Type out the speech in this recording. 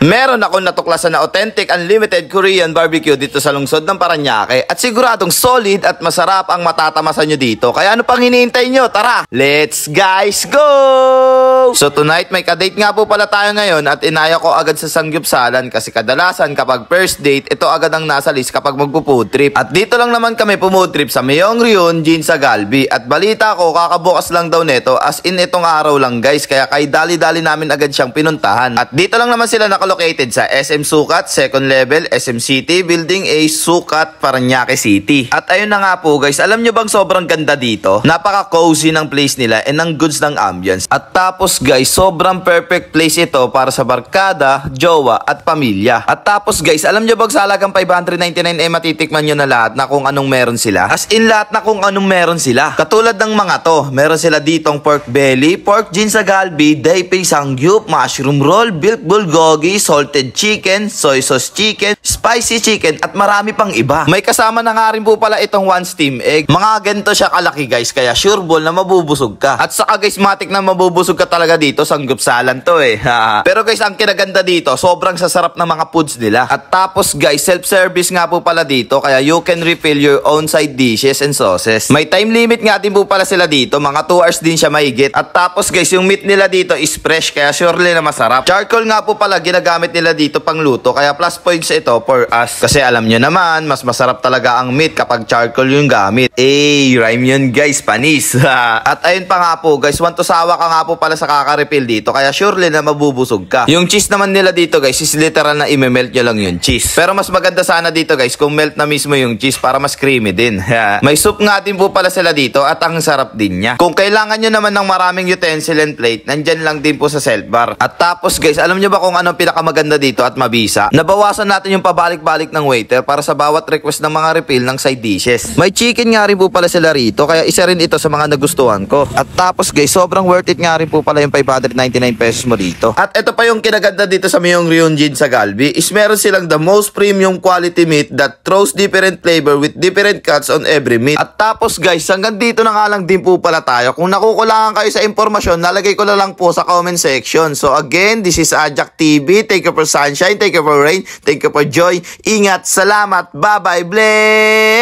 Meron akong natuklasan na authentic unlimited Korean barbecue dito sa lungsod ng Parañaque at siguradong solid at masarap ang matatamasan nyo dito. Kaya ano pang hinihintay nyo? Tara, let's guys go! So tonight may kadate nga po pala tayo ngayon at inaya ko agad sa sanggupsalan kasi kadalasan kapag first date, ito agad ang nasa list kapag magpo-food trip. At dito lang naman kami pumood trip sa Myeongryun, Jin sa Galbi. At balita ko kakabukas lang daw neto, as in itong araw lang guys, kaya kay dali-dali namin agad siyang pinuntahan. At dito lang naman sila located sa SM Sukat, second level, SM City, Building A, Sukat, Parañaque City. At ayun na nga po guys, alam nyo bang sobrang ganda dito? Napaka-cozy ng place nila and ang goods ng ambience. At tapos guys, sobrang perfect place ito para sa barkada, jowa, at pamilya. At tapos guys, alam nyo bang sa halagang 599 matitikman nyo na lahat na kung anong meron sila? As in lahat na kung anong meron sila. Katulad ng mga to, meron sila ditong pork belly, pork Jin sa Galbi, daepei samgyup, mushroom roll, beef bulgogi, salted chicken, soy sauce chicken, spicy chicken, at marami pang iba. May kasama na nga rin po pala itong one steam egg. Mga ganito siya kalaki guys, kaya sure ball na mabubusog ka. At saka guys, matik na mabubusog ka talaga dito, sanggupsalan to eh. Pero guys, ang kinaganda dito, sobrang sasarap ng mga foods nila. At tapos guys, self-service nga po pala dito, kaya you can refill your own side dishes and sauces. May time limit nga din po pala sila dito, mga 2 hours din siya mahigit. At tapos guys, yung meat nila dito is fresh, kaya surely na masarap. Charcoal nga po pala ginagamit nila dito pang luto, kaya plus points ito for us. Kasi alam nyo naman, mas masarap talaga ang meat kapag charcoal yung gamit. Rhyme yun guys, panis. At ayun pa nga po guys, want to sawa ka nga po pala sa kaka-refill dito, kaya surely na mabubusog ka. Yung cheese naman nila dito guys, is literal na i-melt nyo lang yung cheese. Pero mas maganda sana dito guys, kung melt na mismo yung cheese para mas creamy din. May soup nga din po pala sila dito at ang sarap din niya. Kung kailangan nyo naman ng maraming utensil and plate, nandyan lang din po sa self bar. At tapos guys, alam nyo ba kung anong pinakamaganda dito at mabisa? Nabawasan natin yung pabalik-balik ng waiter para sa bawat request ng mga refill ng side dishes. May chicken nga rin po pala sila rito, kaya isa rin ito sa mga nagustuhan ko. At tapos guys, sobrang worth it nga rin po pala yung 599 pesos mo dito. At ito pa yung kinaganda dito sa Myeongryun Jin sa Galbi, is meron silang the most premium quality meat that throws different flavor with different cuts on every meat. At tapos guys, hanggang dito na nga lang din po pala tayo. Kung nakukulangan kayo sa impormasyon, nalagay ko na lang po sa comment section. So again, this is Ajak TV. Thank you for sunshine, thank you for rain, thank you for joy. Ingat, salamat, bye-bye, bless!